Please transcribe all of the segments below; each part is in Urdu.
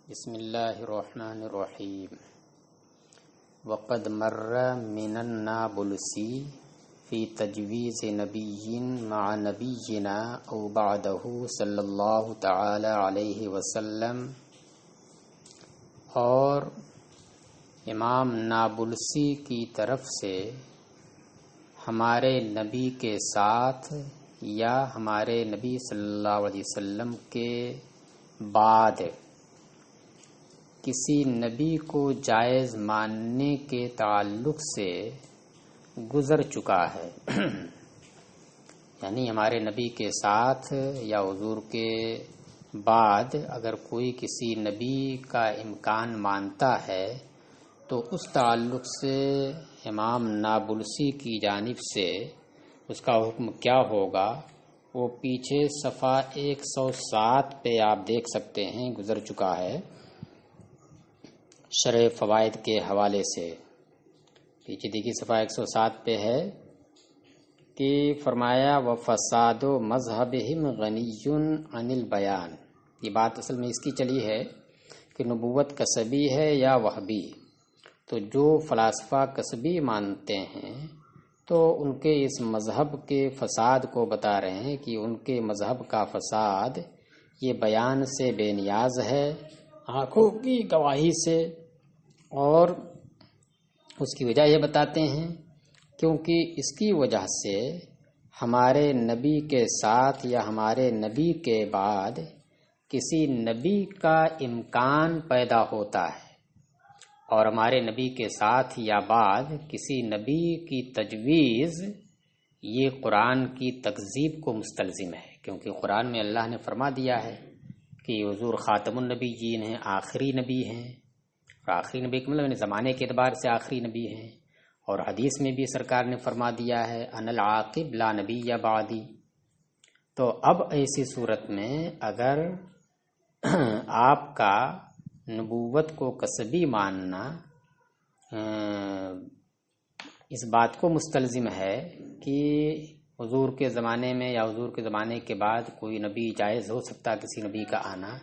بسم اللہ الرحمن الرحیم وقد مر من النابلسی فی تجویز نبی مع نبینا او بعدہ صلی اللہ تعالی علیہ وسلم، اور امام نابلسی کی طرف سے ہمارے نبی کے ساتھ یا ہمارے نبی صلی اللہ علیہ وسلم کے بعد کسی نبی کو جائز ماننے کے تعلق سے گزر چکا ہے یعنی ہمارے نبی کے ساتھ یا حضور کے بعد اگر کوئی کسی نبی کا امکان مانتا ہے تو اس تعلق سے امام نابلسی کی جانب سے اس کا حکم کیا ہوگا، وہ پیچھے صفحہ 107 پہ آپ دیکھ سکتے ہیں، گزر چکا ہے شرح فوائد کے حوالے سے۔ پیچھے دیکھیے صفحہ 107 پہ ہے کہ فرمایا وَفَسَادُ مَذْهَبِهِمْ غَنِيٌّ عَنِ الْبَيَانِ، یہ بات اصل میں اس کی چلی ہے کہ نبوت کسبی ہے یا وہبی، تو جو فلاسفہ کسبی مانتے ہیں تو ان کے اس مذہب کے فساد کو بتا رہے ہیں کہ ان کے مذہب کا فساد یہ بیان سے بے نیاز ہے، آنکھوں کی گواہی سے، اور اس کی وجہ یہ بتاتے ہیں کیونکہ اس کی وجہ سے ہمارے نبی کے ساتھ یا ہمارے نبی کے بعد کسی نبی کا امکان پیدا ہوتا ہے، اور ہمارے نبی کے ساتھ یا بعد کسی نبی کی تجویز یہ قرآن کی تکذیب کو مستلزم ہے، کیونکہ قرآن میں اللہ نے فرما دیا ہے کہ حضور خاتم النبیین ہیں، آخری نبی ہیں، اور آخری نبی کا مطلب زمانے کے اعتبار سے آخری نبی ہیں، اور حدیث میں بھی سرکار نے فرما دیا ہے ان العاقب لا نبی بعدی۔ تو اب ایسی صورت میں اگر آپ کا نبوت کو کسبی ماننا اس بات کو مستلزم ہے کہ حضور کے زمانے میں یا حضور کے زمانے کے بعد کوئی نبی جائز ہو سکتا کسی نبی کا آنا،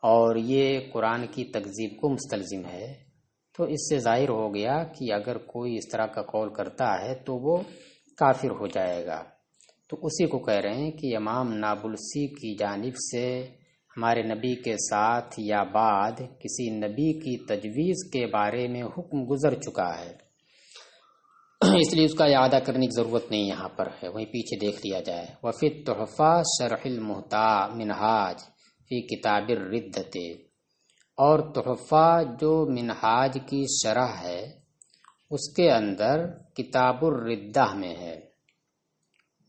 اور یہ قرآن کی تکذیب کو مستلزم ہے، تو اس سے ظاہر ہو گیا کہ اگر کوئی اس طرح کا قول کرتا ہے تو وہ کافر ہو جائے گا۔ تو اسی کو کہہ رہے ہیں کہ امام نابلسی کی جانب سے ہمارے نبی کے ساتھ یا بعد کسی نبی کی تجویز کے بارے میں حکم گزر چکا ہے، اس لیے اس کا اعادہ کرنے کی ضرورت نہیں یہاں پر ہے، وہیں پیچھے دیکھ لیا جائے۔ وفی التحفہ شرح المنہاج فی کتاب الردۃ، اور تحفہ جو منہاج کی شرح ہے اس کے اندر کتاب الردہ میں ہے،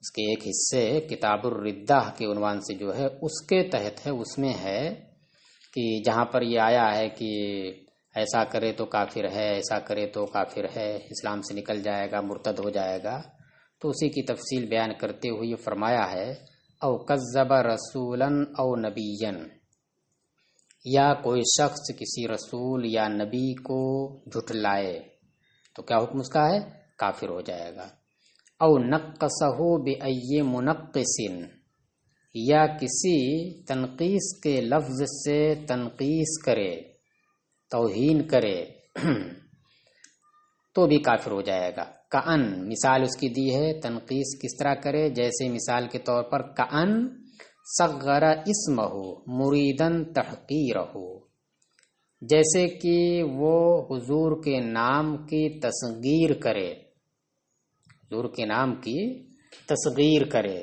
اس کے ایک حصے کتاب الردہ کے عنوان سے جو ہے اس کے تحت ہے، اس میں ہے کہ جہاں پر یہ آیا ہے کہ ایسا کرے تو کافر ہے، ایسا کرے تو کافر ہے، اسلام سے نکل جائے گا، مرتد ہو جائے گا، تو اسی کی تفصیل بیان کرتے ہوئے یہ فرمایا ہے او کذب رسولا او نبیا، یا کوئی شخص کسی رسول یا نبی کو جھٹلائے تو کیا حکم اس کا ہے، کافر ہو جائے گا۔ او نقصہ بأی منقص، یا کسی تنقیس کے لفظ سے تنقیس کرے، توہین کرے تو بھی کافر ہو جائے گا۔ کأن، مثال اس کی دی ہے، تنقیس کس طرح کرے، جیسے مثال کے طور پر کأن صغر اسمہ مریدن تحقیرہ، جیسے کہ وہ حضور کے نام کی تصغیر کرے، حضور کے نام کی تصغیر کرے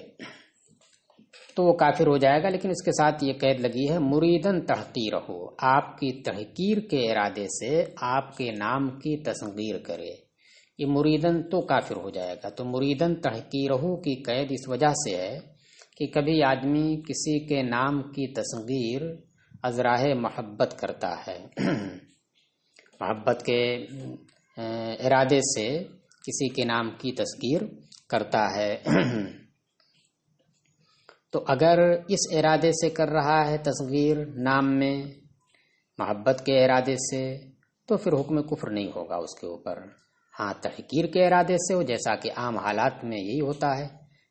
تو وہ کافر ہو جائے گا، لیکن اس کے ساتھ یہ قید لگی ہے مریدن تحقیرہ، آپ کی تحقیر کے ارادے سے آپ کے نام کی تصغیر کرے، یہ مریدن تو کافر ہو جائے گا۔ تو مریدن تحقیرہ کی قید اس وجہ سے ہے کہ کبھی آدمی کسی کے نام کی تصغیر از راہ محبت کرتا ہے محبت کے ارادے سے کسی کے نام کی تصغیر کرتا ہے تو اگر اس ارادے سے کر رہا ہے تصغیر نام میں محبت کے ارادے سے تو پھر حکم کفر نہیں ہوگا اس کے اوپر۔ ہاں تحقیر کے ارادے سے ہو، جیسا کہ عام حالات میں یہی ہوتا ہے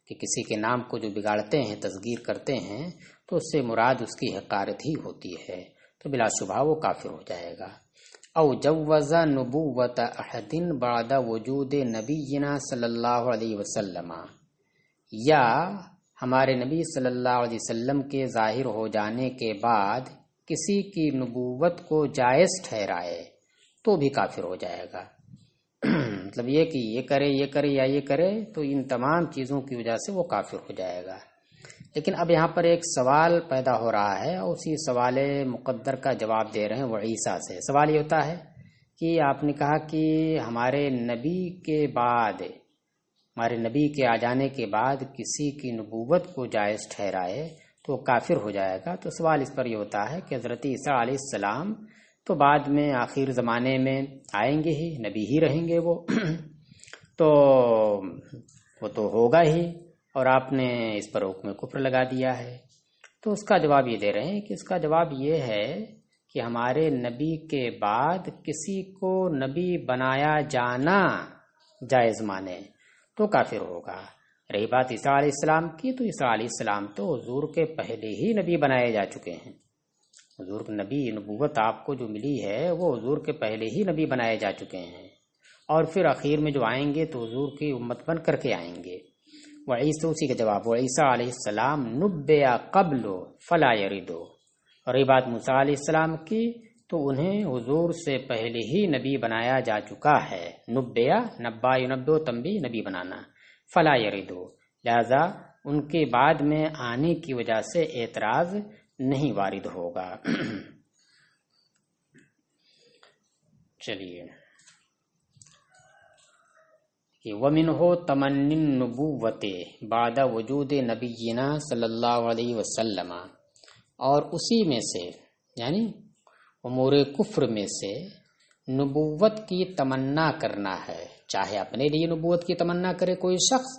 کہ کسی کے نام کو جو بگاڑتے ہیں، تصغیر کرتے ہیں، تو اس سے مراد اس کی حقارت ہی ہوتی ہے، تو بلا شبہ وہ کافر ہو جائے گا۔ او جوز نبوت احد بعد وجود نبینا صلی اللہ علیہ وسلم، یا ہمارے نبی صلی اللہ علیہ وسلم کے ظاہر ہو جانے کے بعد کسی کی نبوت کو جائز ٹھہرائے تو بھی کافر ہو جائے گا۔ مطلب یہ کہ یہ کرے یا یہ کرے، تو ان تمام چیزوں کی وجہ سے وہ کافر ہو جائے گا۔ لیکن اب یہاں پر ایک سوال پیدا ہو رہا ہے، اور اسی سوال مقدر کا جواب دے رہے ہیں وہ عیسیٰ سے۔ سوال یہ ہوتا ہے کہ آپ نے کہا کہ ہمارے نبی کے بعد، ہمارے نبی کے آ جانے کے بعد کسی کی نبوت کو جائز ٹھہرائے تو کافر ہو جائے گا۔ تو سوال اس پر یہ ہوتا ہے کہ حضرت عیسیٰ علیہ السلام تو بعد میں آخر زمانے میں آئیں گے ہی، نبی ہی رہیں گے وہ تو وہ تو ہوگا ہی، اور آپ نے اس پر حکم کفر لگا دیا ہے۔ تو اس کا جواب یہ دے رہے ہیں کہ اس کا جواب یہ ہے کہ ہمارے نبی کے بعد کسی کو نبی بنایا جانا جائز مانے تو کافر ہوگا۔ رہی بات عیسیٰ علیہ السلام کی، تو عیسیٰ علیہ السلام تو حضور کے پہلے ہی نبی بنائے جا چکے ہیں۔ حضور نبی نبوت آپ کو جو ملی ہے وہ حضور کے پہلے ہی نبی بنائے جا چکے ہیں، اور پھر اخیر میں جو آئیں گے تو حضور کی امت بن کر کے آئیں گے۔ وعیسیٰ، اسی کا جواب، وعیسیٰ علیہ السلام نبیا قبل فلا یردو، اور یہ بات موسیٰ علیہ السلام کی، تو انہیں حضور سے پہلے ہی نبی بنایا جا چکا ہے۔ نبیا، نبا ینبو، تنبی، نبی بنانا، فلا یردو، لہذا ان کے بعد میں آنے کی وجہ سے اعتراض نہیں وارد ہوگا۔ چلیے کہ وَمِنْهُ تَمَنِّ النُّبُوَّةِ بعد وجود نبینا صلی اللہ علیہ وسلم، اور اسی میں سے یعنی امور کفر میں سے نبوت کی تمنا کرنا ہے، چاہے اپنے لیے نبوت کی تمنا کرے کوئی شخص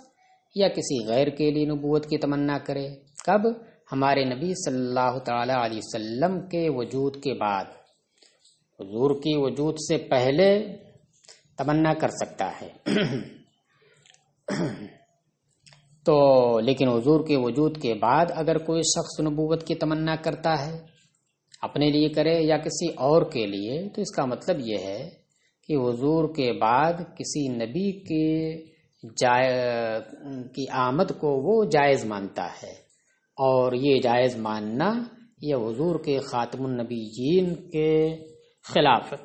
یا کسی غیر کے لیے نبوت کی تمنا کرے۔ کب؟ ہمارے نبی صلی اللہ تعالی علیہ وسلم کے وجود کے بعد۔ حضور کی وجود سے پہلے تمنا کر سکتا ہے تو لیکن حضور کے وجود کے بعد اگر کوئی شخص نبوت کی تمنا کرتا ہے، اپنے لیے کرے یا کسی اور کے لیے، تو اس کا مطلب یہ ہے کہ حضور کے بعد کسی نبی کی آمد کو وہ جائز مانتا ہے، اور یہ جائز ماننا یہ حضور کے خاتم النبیین کے خلاف ہے۔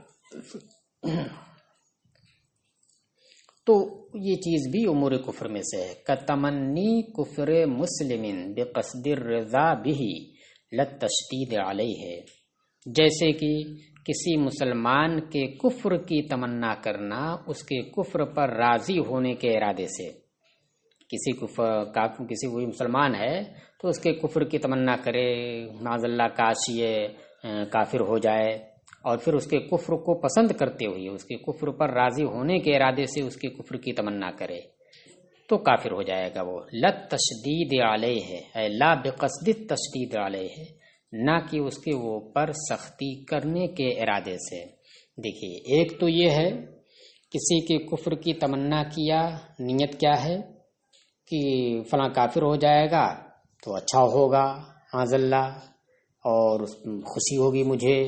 تو یہ چیز بھی امور کفر میں سے ہے۔ کتمنی کفر مسلم بقصد الرضا به للتشدید علیہ، جیسے کہ کسی مسلمان کے کفر کی تمنا کرنا اس کے کفر پر راضی ہونے کے ارادے سے۔ کسی کوئی مسلمان ہے تو اس کے کفر کی تمنا کرے، معاذ اللہ کاش یہ کافر ہو جائے، اور پھر اس کے کفر کو پسند کرتے ہوئے اس کے کفر پر راضی ہونے کے ارادے سے اس کے کفر کی تمنا کرے تو کافر ہو جائے گا وہ۔ لت تشدید علیہ ہے، لا بقصد تشدید علیہ، نہ کہ اس کے اوپر سختی کرنے کے ارادے سے۔ دیکھیے، ایک تو یہ ہے کسی کے کفر کی تمنا کیا، نیت کیا ہے کہ فلاں کافر ہو جائے گا تو اچھا ہوگا معاذ اللہ، اور خوشی ہوگی مجھے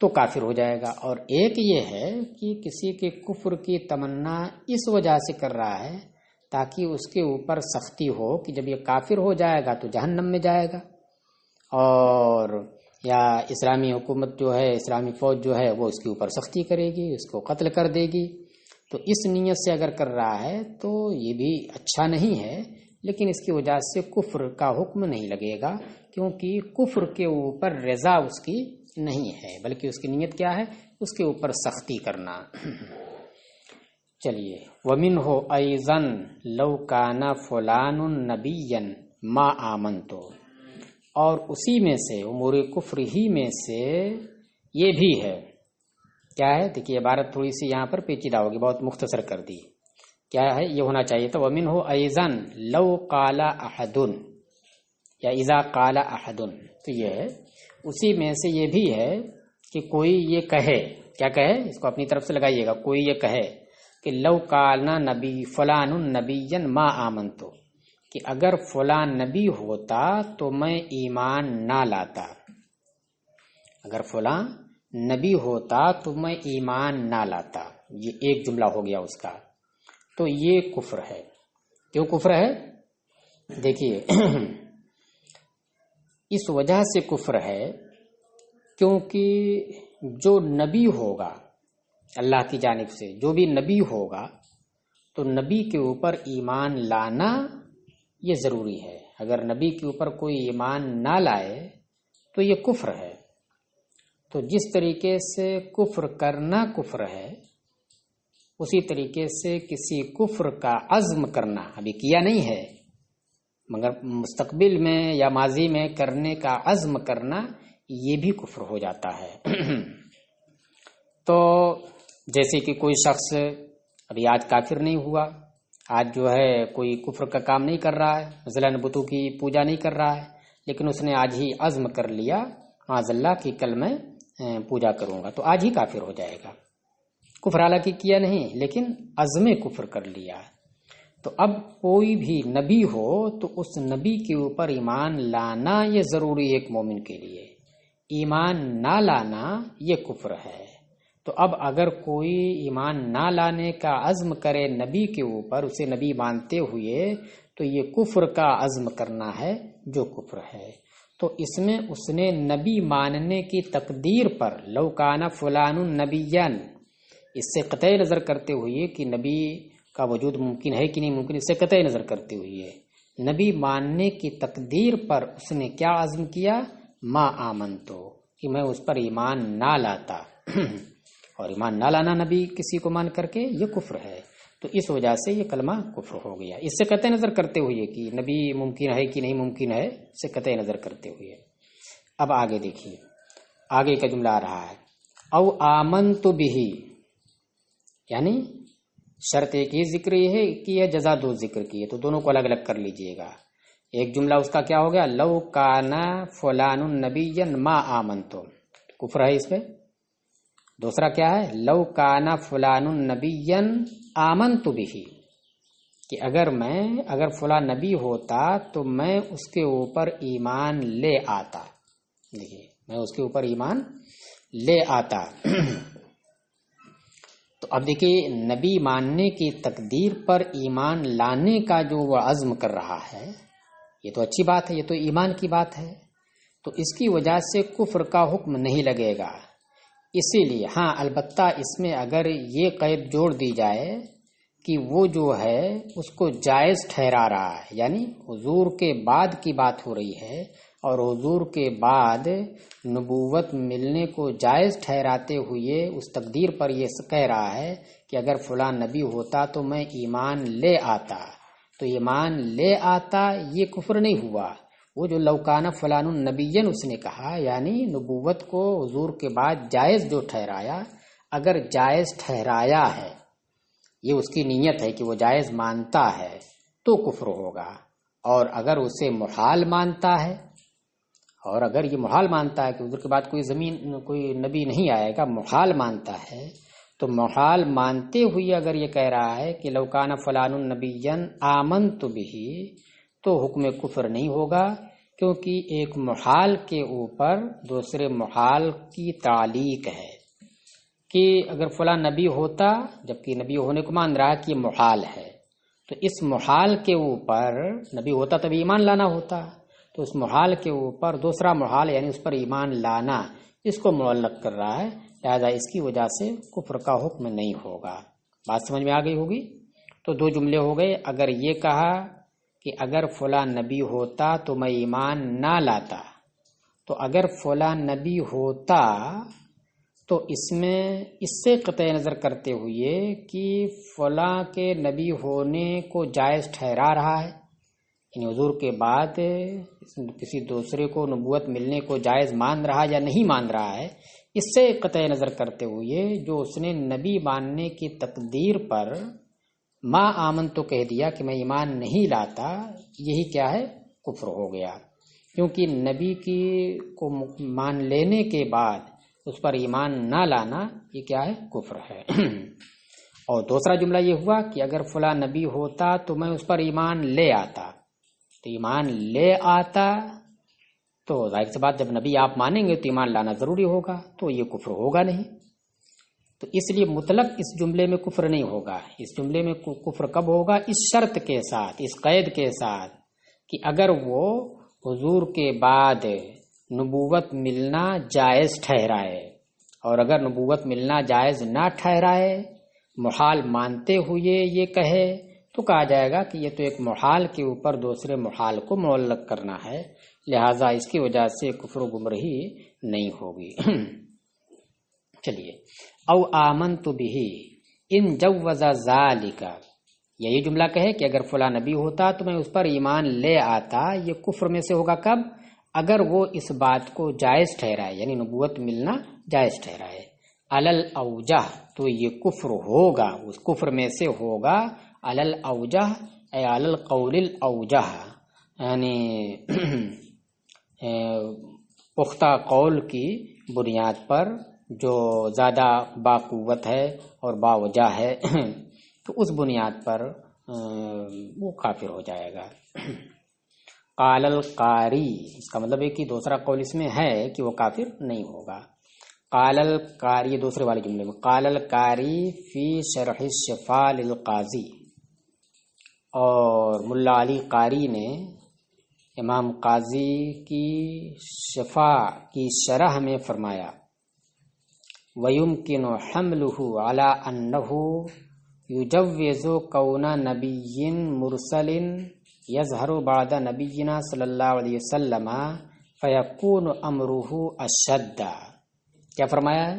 تو کافر ہو جائے گا۔ اور ایک یہ ہے کہ کسی کے کفر کی تمنا اس وجہ سے کر رہا ہے تاکہ اس کے اوپر سختی ہو کہ جب یہ کافر ہو جائے گا تو جہنم میں جائے گا، اور یا اسلامی حکومت جو ہے، اسلامی فوج جو ہے وہ اس کے اوپر سختی کرے گی، اس کو قتل کر دے گی۔ تو اس نیت سے اگر کر رہا ہے تو یہ بھی اچھا نہیں ہے، لیکن اس کی وجہ سے کفر کا حکم نہیں لگے گا، کیونکہ کفر کے اوپر رضا اس کی نہیں ہے، بلکہ اس کی نیت کیا ہے؟ اس کے اوپر سختی کرنا۔ چلیے، وَمِنْهُ أَيْضًا لَوْ كَانَ فُلَانٌ نَبِيًّا مَا آمَنْتُ، اور اسی میں سے امور کفر ہی میں سے یہ بھی ہے، کیا ہے؟ دیکھیے عبارت تھوڑی سی یہاں پر پیچیدہ ہوگی، بہت مختصر کر دی۔ کیا ہے؟ یہ ہونا چاہیے تھا وَمِنْهُ أَيْضًا لَوْ قَالَ أَحَدٌ یا إِذَا قَالَ أَحَدٌ، تو یہ ہے اسی میں سے یہ بھی ہے کہ کوئی یہ کہے، کیا کہے؟ اس کو اپنی طرف سے لگائیے گا، کوئی یہ کہے کہ لو کانا نبی فلان نبیًا ما آمنتو، کہ اگر فلان نبی ہوتا تو میں ایمان نہ لاتا۔ اگر فلاں نبی ہوتا تو میں ایمان نہ لاتا، یہ ایک جملہ ہو گیا اس کا، تو یہ کفر ہے۔ کیوں کفر ہے؟ دیکھیے اس وجہ سے کفر ہے کیونکہ جو نبی ہوگا اللہ کی جانب سے، جو بھی نبی ہوگا تو نبی کے اوپر ایمان لانا یہ ضروری ہے۔ اگر نبی کے اوپر کوئی ایمان نہ لائے تو یہ کفر ہے۔ تو جس طریقے سے کفر کرنا کفر ہے، اسی طریقے سے کسی کفر کا عزم کرنا، ابھی کیا نہیں ہے مگر مستقبل میں یا ماضی میں کرنے کا عزم کرنا، یہ بھی کفر ہو جاتا ہے۔ تو جیسے کہ کوئی شخص ابھی آج کافر نہیں ہوا، آج جو ہے کوئی کفر کا کام نہیں کر رہا ہے، مثلاً بتوں کی پوجا نہیں کر رہا ہے، لیکن اس نے آج ہی عزم کر لیا معاذ اللہ کہ کل میں پوجا کروں گا، تو آج ہی کافر ہو جائے گا۔ کفر حالانکہ کیا نہیں لیکن عزم کفر کر لیا۔ تو اب کوئی بھی نبی ہو تو اس نبی کے اوپر ایمان لانا یہ ضروری ہے ایک مومن کے لیے، ایمان نہ لانا یہ کفر ہے۔ تو اب اگر کوئی ایمان نہ لانے کا عزم کرے نبی کے اوپر، اسے نبی مانتے ہوئے، تو یہ کفر کا عزم کرنا ہے جو کفر ہے۔ تو اس میں اس نے نبی ماننے کی تقدیر پر لو کان فلان نبیًا، اس سے قطعی نظر کرتے ہوئے کہ نبی کا وجود ممکن ہے کہ نہیں ممکن، اس سے قطعی نظر کرتے ہوئے نبی ماننے کی تقدیر پر اس نے کیا عزم کیا؟ ما آمنتو، کہ میں اس پر ایمان نہ لاتا۔ اور ایمان نہ لانا نبی کسی کو مان کر کے یہ کفر ہے۔ تو اس وجہ سے یہ کلمہ کفر ہو گیا، اس سے قطعی نظر کرتے ہوئے کہ نبی ممکن ہے کہ نہیں ممکن ہے، اس سے قطعی نظر کرتے ہوئے۔ اب آگے دیکھیے، آگے کا جملہ آ رہا ہے او آمنت بہ، یعنی شرط ایک ہی ذکر یہ ہے کہ یہ جزا دو ذکر کی ہے، تو دونوں کو الگ الگ کر لیجئے گا۔ ایک جملہ اس کا کیا ہو گیا؟ لو کان فلان نبیا ما آمنتو، کفر ہے اس پہ۔ دوسرا کیا ہے؟ لو کان فلان نبیا آمنت بہ، کہ اگر فلاں نبی ہوتا تو میں اس کے اوپر ایمان لے آتا۔ دیکھیے میں اس کے اوپر ایمان لے آتا۔ تو اب دیکھیے نبی ماننے کی تقدیر پر ایمان لانے کا جو وہ عزم کر رہا ہے، یہ تو اچھی بات ہے، یہ تو ایمان کی بات ہے، تو اس کی وجہ سے کفر کا حکم نہیں لگے گا۔ اسی لیے ہاں البتہ اس میں اگر یہ قید جوڑ دی جائے کہ وہ جو ہے اس کو جائز ٹھہرا رہا ہے، یعنی حضور کے بعد کی بات ہو رہی ہے اور حضور کے بعد نبوت ملنے کو جائز ٹھہراتے ہوئے اس تقدیر پر یہ کہہ رہا ہے کہ اگر فلاں نبی ہوتا تو میں ایمان لے آتا، تو ایمان لے آتا یہ کفر نہیں ہوا۔ وہ جو لوکانہ فلان النبیین اس نے کہا، یعنی نبوت کو حضور کے بعد جائز جو ٹھہرایا، اگر جائز ٹھہرایا ہے، یہ اس کی نیت ہے کہ وہ جائز مانتا ہے تو کفر ہوگا۔ اور اگر اسے محال مانتا ہے، اور اگر یہ محال مانتا ہے کہ حضور کے بعد کوئی نبی نہیں آئے گا، محال مانتا ہے، تو محال مانتے ہوئے اگر یہ کہہ رہا ہے کہ لوکانہ فلان النبیًا آمنت بہ، تو حکم کفر نہیں ہوگا، کیونکہ ایک محال کے اوپر دوسرے محال کی تعلیق ہے کہ اگر فلاں نبی ہوتا، جبکہ نبی ہونے کو مان رہا کہ یہ محال ہے، تو اس محال کے اوپر نبی ہوتا تب ایمان لانا ہوتا، تو اس محال کے اوپر دوسرا محال یعنی اس پر ایمان لانا، اس کو معلق کر رہا ہے، لہذا اس کی وجہ سے کفر کا حکم نہیں ہوگا۔ بات سمجھ میں آ گئی ہوگی؟ تو دو جملے ہو گئے۔ اگر یہ کہا کہ اگر فلاں نبی ہوتا تو میں ایمان نہ لاتا، تو اگر فلاں نبی ہوتا تو اس میں اس سے قطع نظر کرتے ہوئے کہ فلاں کے نبی ہونے کو جائز ٹھہرا رہا ہے، یعنی حضور کے بعد کسی دوسرے کو نبوت ملنے کو جائز مان رہا یا نہیں مان رہا ہے، اس سے قطع نظر کرتے ہوئے جو اس نے نبی ماننے کی تقدیر پر ما آمن تو کہہ دیا کہ میں ایمان نہیں لاتا، یہی کیا ہے؟ کفر ہو گیا، کیونکہ نبی کی کو مان لینے کے بعد اس پر ایمان نہ لانا یہ کیا ہے؟ کفر ہے۔ اور دوسرا جملہ یہ ہوا کہ اگر فلاں نبی ہوتا تو میں اس پر ایمان لے آتا، تو ایمان لے آتا تو ظاہر سی بات جب نبی آپ مانیں گے تو ایمان لانا ضروری ہوگا، تو یہ کفر ہوگا نہیں۔ تو اس لیے مطلق اس جملے میں کفر نہیں ہوگا۔ اس جملے میں کفر کب ہوگا؟ اس شرط کے ساتھ، اس قید کے ساتھ کہ اگر وہ حضور کے بعد نبوت ملنا جائز ٹھہرائے، اور اگر نبوت ملنا جائز نہ ٹھہرائے، محال مانتے ہوئے یہ کہے، تو کہا جائے گا کہ یہ تو ایک محال کے اوپر دوسرے محال کو معلق کرنا ہے، لہذا اس کی وجہ سے کفر و گمراہی نہیں ہوگی۔ چلیے، او آمنت بہ ان جوز ذالک، یہی جملہ کہے کہ اگر فلاں نبی ہوتا تو میں اس پر ایمان لے آتا، یہ کفر میں سے ہوگا کب؟ اگر وہ اس بات کو جائز ٹھہرائے، یعنی نبوت ملنا جائز ٹھہرائے۔ علل اوجہ، تو یہ کفر ہوگا، اس کفر میں سے ہوگا علل اوجہ اے علل قول الاوجہ، یعنی پختہ قول کی بنیاد پر جو زیادہ باقوت ہے اور باوجہ ہے، تو اس بنیاد پر وہ کافر ہو جائے گا۔ قال القاری، اس کا مطلب ہے کہ دوسرا قول اس میں ہے کہ وہ کافر نہیں ہوگا۔ قال القاری، دوسرے والے جملے میں قال القاری فی شرح الشفاء للقاضی، اور ملا علی قاری نے امام قاضی کی شفاء کی شرح میں فرمایا، وَيُمْكِنُ حَمْلُهُ عَلَىٰ أَنَّهُ يُجَوِّزُ كَوْنَ نَبِيٍّ مُرْسَلٍ يَظْهَرُ بَعْدَ نَبِيِّنَا صلی اللہ علیہ وسلم فَيَكُونُ أَمْرُهُ أَشَدَّ۔ کیا فرمایا ہے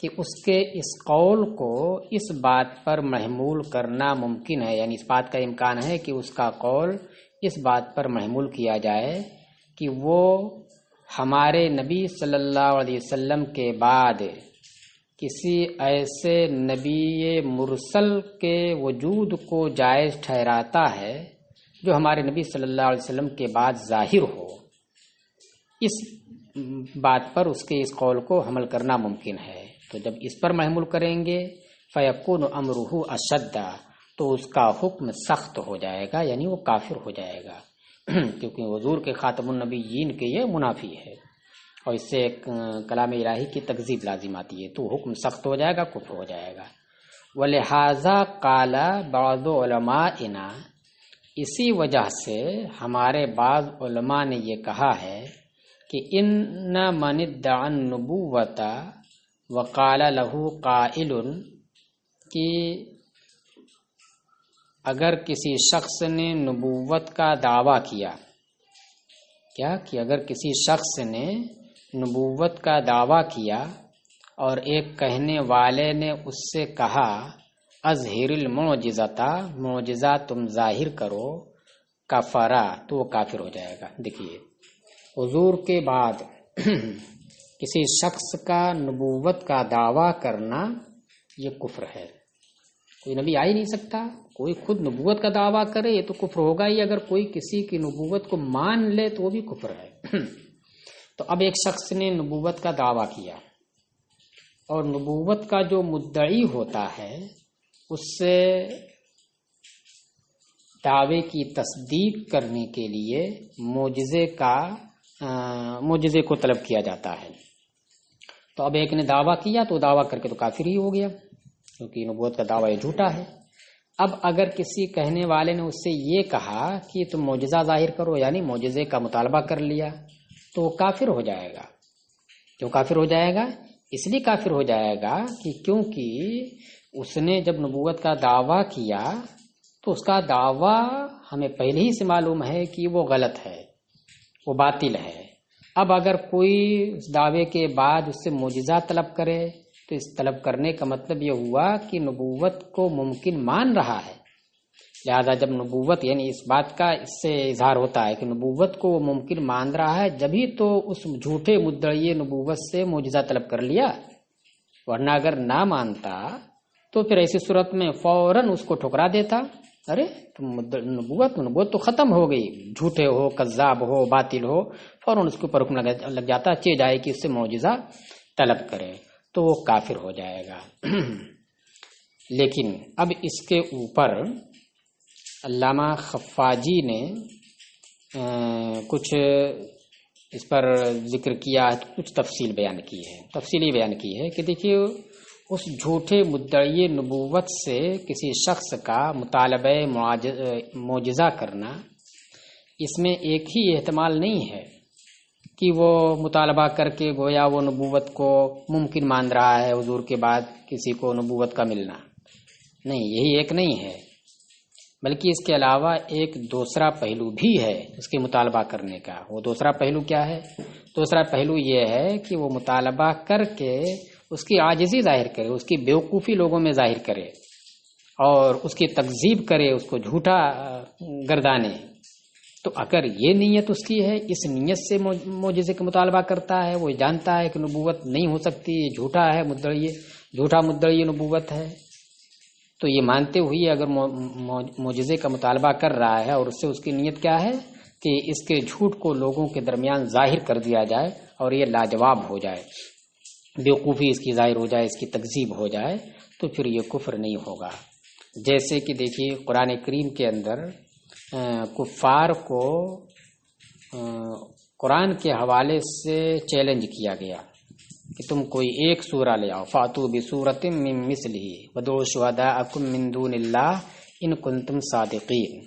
کہ اس کے اس قول کو اس بات پر محمول کرنا ممکن ہے، یعنی اس بات کا امکان ہے کہ اس کا قول اس بات پر محمول کیا جائے کہ وہ ہمارے نبی صلی اللہ علیہ وسلم کے بعد کسی ایسے نبی مرسل کے وجود کو جائز ٹھہراتا ہے جو ہمارے نبی صلی اللہ علیہ وسلم کے بعد ظاہر ہو، اس بات پر اس کے اس قول کو حمل کرنا ممکن ہے۔ تو جب اس پر محمول کریں گے فیکون امرہ اشد، تو اس کا حکم سخت ہو جائے گا، یعنی وہ کافر ہو جائے گا، کیونکہ حضور کے خاتم النبیین کے یہ منافی ہے، اور اس سے کلام الہی کی تکذیب لازم آتی ہے، تو حکم سخت ہو جائے گا، کفر ہو جائے گا۔ وَلِہَٰذَا قَالَ بَعْضُ عُلَمَائِنَا، اسی وجہ سے ہمارے بعض علماء نے یہ کہا ہے کہ ان من ادعى النبوۃ وقال له قائل، کہ اگر کسی شخص نے نبوت کا دعویٰ کیا، کیا کہ اگر کسی شخص نے نبوت کا دعویٰ کیا اور ایک کہنے والے نے اس سے کہا اظہر المعجزۃ، معجزہ تم ظاہر کرو، کفرا، تو وہ کافر ہو جائے گا۔ دیکھیے، حضور کے بعد کسی شخص کا نبوت کا دعویٰ کرنا یہ کفر ہے۔ کوئی نبی آ ہی نہیں سکتا، کوئی خود نبوت کا دعویٰ کرے یہ تو کفر ہوگا ہی، اگر کوئی کسی کی نبوت کو مان لے تو وہ بھی کفر ہے۔ تو اب ایک شخص نے نبوت کا دعویٰ کیا، اور نبوت کا جو مدعی ہوتا ہے اس سے دعوے کی تصدیق کرنے کے لیے معجزے کو طلب کیا جاتا ہے۔ تو اب ایک نے دعویٰ کیا تو دعویٰ کر کے تو کافر ہی ہو گیا، کیونکہ نبوت کا دعویٰ یہ جھوٹا ہے۔ اب اگر کسی کہنے والے نے اس سے یہ کہا کہ تم معجزہ ظاہر کرو، یعنی معجزے کا مطالبہ کر لیا، تو وہ کافر ہو جائے گا۔ کیوں کافر ہو جائے گا؟ اس لیے کافر ہو جائے گا کہ کیونکہ اس نے جب نبوت کا دعویٰ کیا تو اس کا دعویٰ ہمیں پہلے ہی سے معلوم ہے کہ وہ غلط ہے، وہ باطل ہے۔ اب اگر کوئی اس دعوے کے بعد اس سے معجزہ طلب کرے تو اس طلب کرنے کا مطلب یہ ہوا کہ نبوت کو ممکن مان رہا ہے، لہذا جب نبوت، یعنی اس بات کا اس سے اظہار ہوتا ہے کہ نبوت کو وہ ممکن مان رہا ہے، جبھی تو اس جھوٹے مدعی نبوت سے معجزہ طلب کر لیا، ورنہ اگر نہ مانتا تو پھر ایسی صورت میں فوراً اس کو ٹھکرا دیتا، ارے نبوت تو ختم ہو گئی، جھوٹے ہو، کذاب ہو، باطل ہو، فوراً اس کے اوپر حکم لگ جاتا، چاہے جائے کہ اس سے معجزہ طلب کرے، تو وہ کافر ہو جائے گا۔ لیکن اب اس کے اوپر علامہ خفاجی نے کچھ اس پر ذکر کیا ہے، کچھ تفصیل بیان کی ہے، تفصیلی بیان کی ہے کہ دیکھیے اس جھوٹے مدعی نبوت سے کسی شخص کا مطالبہ معجزہ کرنا، اس میں ایک ہی احتمال نہیں ہے کہ وہ مطالبہ کر کے گویا وہ نبوت کو ممکن مان رہا ہے حضور کے بعد کسی کو نبوت کا ملنا، نہیں، یہی ایک نہیں ہے، بلکہ اس کے علاوہ ایک دوسرا پہلو بھی ہے اس کے مطالبہ کرنے کا۔ وہ دوسرا پہلو کیا ہے؟ دوسرا پہلو یہ ہے کہ وہ مطالبہ کر کے اس کی عاجزی ظاہر کرے، اس کی بیوقوفی لوگوں میں ظاہر کرے اور اس کی تکذیب کرے، اس کو جھوٹا گردانے۔ تو اگر یہ نیت اس کی ہے، اس نیت سے معجزے کا مطالبہ کرتا ہے، وہ جانتا ہے کہ نبوت نہیں ہو سکتی، یہ جھوٹا ہے، جھوٹا مدعی نبوت ہے، تو یہ مانتے ہوئے اگر معجزے کا مطالبہ کر رہا ہے اور اس سے اس کی نیت کیا ہے کہ اس کے جھوٹ کو لوگوں کے درمیان ظاہر کر دیا جائے اور یہ لاجواب ہو جائے، بیوقوفی اس کی ظاہر ہو جائے، اس کی تکذیب ہو جائے، تو پھر یہ کفر نہیں ہوگا۔ جیسے کہ دیکھیے قرآن کریم کے اندر کفار کو قرآن کے حوالے سے چیلنج کیا گیا کہ تم کوئی ایک سورہ لے آؤ، فاتو بسورۃ من مثلہ وادعوا شہداءکم من دون اللہ ان کنتم صادقین،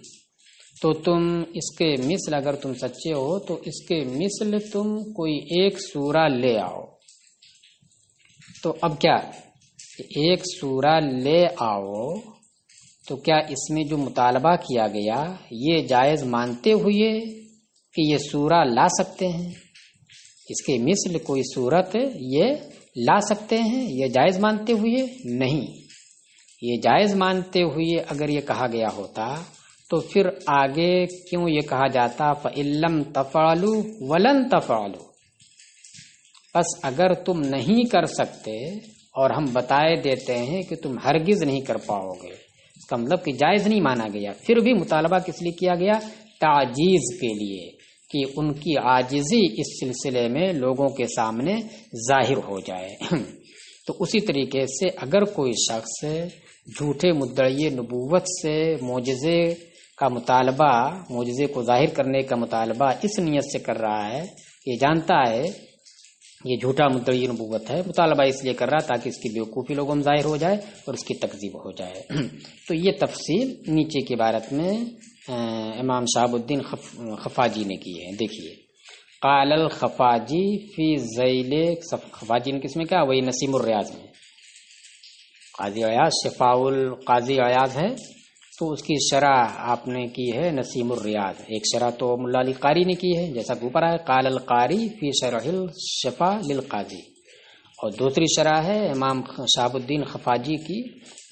تو تم اس کے مثل، اگر تم سچے ہو تو اس کے مثل تم کوئی ایک سورہ لے آؤ۔ تو اب کیا ایک سورہ لے آؤ، تو کیا اس میں جو مطالبہ کیا گیا یہ جائز مانتے ہوئے کہ یہ سورہ لا سکتے ہیں، اس کے مثل کوئی صورت یہ لا سکتے ہیں، یہ جائز مانتے ہوئے؟ نہیں، یہ جائز مانتے ہوئے اگر یہ کہا گیا ہوتا تو پھر آگے کیوں یہ کہا جاتا فَإِن لَّمْ تَفْعَلُوا وَلَن تَفْعَلُوا، بس اگر تم نہیں کر سکتے اور ہم بتائے دیتے ہیں کہ تم ہرگز نہیں کر پاؤ گے، اس کا مطلب کہ جائز نہیں مانا گیا، پھر بھی مطالبہ کس لیے کیا گیا؟ تعجیز کے لیے، کہ ان کی عاجزی اس سلسلے میں لوگوں کے سامنے ظاہر ہو جائے۔ تو اسی طریقے سے اگر کوئی شخص جھوٹے مدعی نبوت سے معجزے کا مطالبہ، معجزے کو ظاہر کرنے کا مطالبہ اس نیت سے کر رہا ہے، یہ جانتا ہے یہ جھوٹا مدعی نبوت ہے، مطالبہ اس لیے کر رہا تاکہ اس کی بیوقوفی لوگوں میں ظاہر ہو جائے اور اس کی تکذیب ہو جائے۔ تو یہ تفصیل نیچے کی عبارت میں امام شہاب الدین خفاجی نے کی ہے، دیکھیے قال الخفاجی فی ذیل، خفاجی نے کس میں کیا؟ وہی نسیم الریاض میں، قاضی عیاض شفاء القاضی عیاض ہے تو اس کی شرح آپ نے کی ہے نسیم الریاض، ایک شرح تو ملا علی قاری نے کی ہے جیسا کہ اوپر آئے قال القاری فی شرح الشفاء للقاضی، اور دوسری شرح ہے امام شہاب الدین خفاجی کی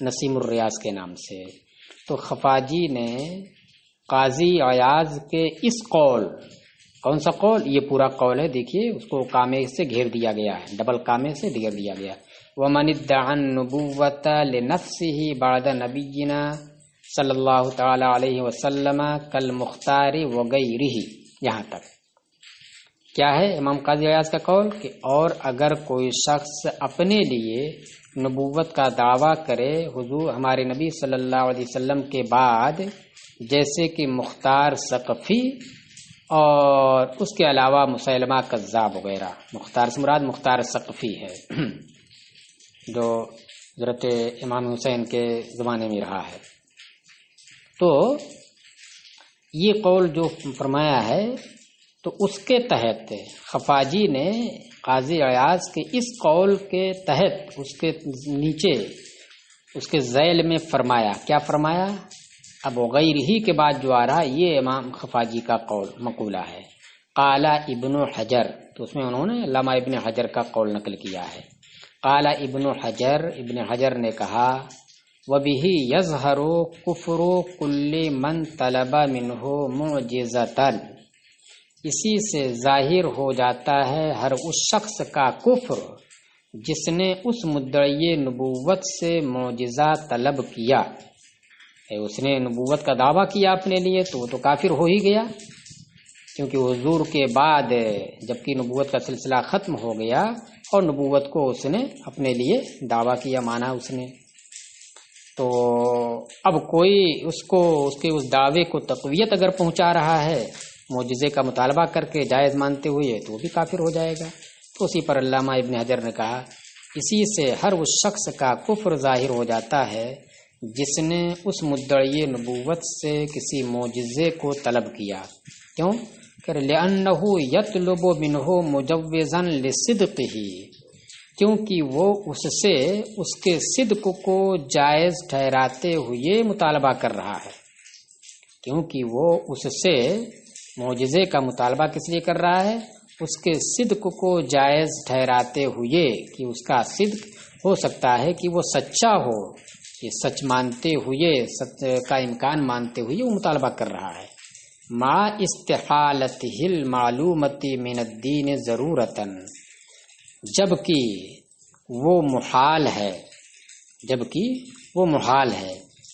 نسیم الریاض کے نام سے۔ تو خفاجی نے قاضی عیاض کے اس قول، کون سا قول؟ یہ پورا قول ہے، دیکھیے اس کو کامے سے گھیر دیا گیا ہے، ڈبل کامے سے گھیر دیا گیا۔ وَمَنِ ادَّعَى النُّبُوَّةَ لِنَفْسِهِ بَعْدَ نَبِيِّنَا صلی اللہ تعالی علیہ وسلم کالمختار وغیرہ، یہاں تک کیا ہے امام قاضی عیاض کا قول کہ اور اگر کوئی شخص اپنے لیے نبوت کا دعویٰ کرے حضور ہمارے نبی صلی اللہ علیہ وسلم کے بعد، جیسے کہ مختار ثقفی اور اس کے علاوہ مسیلمہ کذاب وغیرہ، مختار سے مراد مختار ثقفی ہے جو حضرت امام حسین کے زمانے میں رہا ہے۔ تو یہ قول جو فرمایا ہے تو اس کے تحت خفاجی نے قاضی عیاض کے اس قول کے تحت اس کے نیچے اس کے ذیل میں فرمایا، کیا فرمایا؟ اب غیر ہی کے بعد جو آ رہا یہ امام خفاجی کا قول مقولہ ہے۔ قال ابن حجر، تو اس میں انہوں نے علامہ ابن حجر کا قول نقل کیا ہے۔ قال ابن حجر، ابن حجر نے کہا وَبِهِ يَظْهَرُ كُفْرُ كُلِّ مَنْ طَلَبَ مِنْهُ مُعْجِزَةً، اسی سے ظاہر ہو جاتا ہے ہر اس شخص کا کفر جس نے اس مدعی نبوت سے معجزہ طلب کیا، اس نے نبوت کا دعویٰ کیا اپنے لیے تو وہ تو کافر ہو ہی گیا، کیونکہ حضور کے بعد جبکہ نبوت کا سلسلہ ختم ہو گیا اور نبوت کو اس نے اپنے لیے دعویٰ کیا، مانا اس نے، تو اب کوئی اس کو اس کے اس دعوے کو تقویت اگر پہنچا رہا ہے معجزے کا مطالبہ کر کے جائز مانتے ہوئے تو وہ بھی کافر ہو جائے گا۔ تو اسی پر علامہ ابن حجر نے کہا اسی سے ہر اس شخص کا کفر ظاہر ہو جاتا ہے جس نے اس مدعی نبوت سے کسی معجزے کو طلب کیا۔ کیوں کہ لأنہ یطلب منہ مجوزا لصدقہ، کیونکہ وہ اس سے اس کے صدق کو جائز ٹھہراتے ہوئے مطالبہ کر رہا ہے، کیونکہ وہ اس سے معجزے کا مطالبہ کس لیے کر رہا ہے؟ اس کے صدق کو جائز ٹھہراتے ہوئے کہ اس کا صدق ہو سکتا ہے کہ وہ سچا ہو، یہ سچ مانتے ہوئے، سچ کا امکان مانتے ہوئے وہ مطالبہ کر رہا ہے۔ ما استحالتہ المعلومۃ من الدین ضرورتاً، جبکہ وہ محال ہے،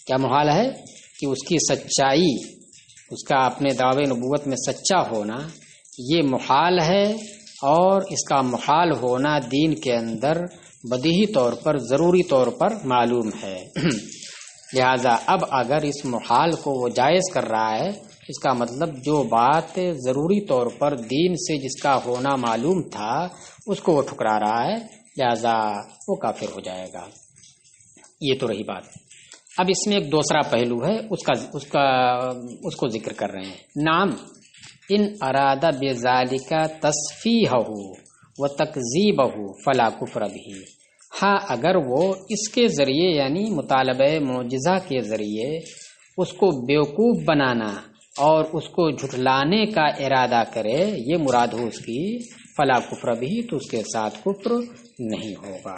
کیا محال ہے؟ کہ اس کی سچائی، اس کا اپنے دعوے نبوت میں سچا ہونا یہ محال ہے، اور اس کا محال ہونا دین کے اندر بدیہی طور پر، ضروری طور پر معلوم ہے۔ لہذا اب اگر اس محال کو وہ جائز کر رہا ہے، اس کا مطلب جو بات ضروری طور پر دین سے جس کا ہونا معلوم تھا اس کو وہ ٹھکرا رہا ہے، لہذا وہ کافر ہو جائے گا۔ یہ تو رہی بات۔ اب اس میں ایک دوسرا پہلو ہے، اس کو ذکر کر رہے ہیں۔ نعم ان اراد بذالک تصفیحہ وتکذیبہ فلا کفر بہ، ہاں اگر وہ اس کے ذریعے یعنی مطالبہ معجزہ کے ذریعے اس کو بیوقوف بنانا اور اس کو جھٹلانے کا ارادہ کرے، یہ مراد ہو اس کی، فلا کفر بہ، تو اس کے ساتھ کفر نہیں ہوگا۔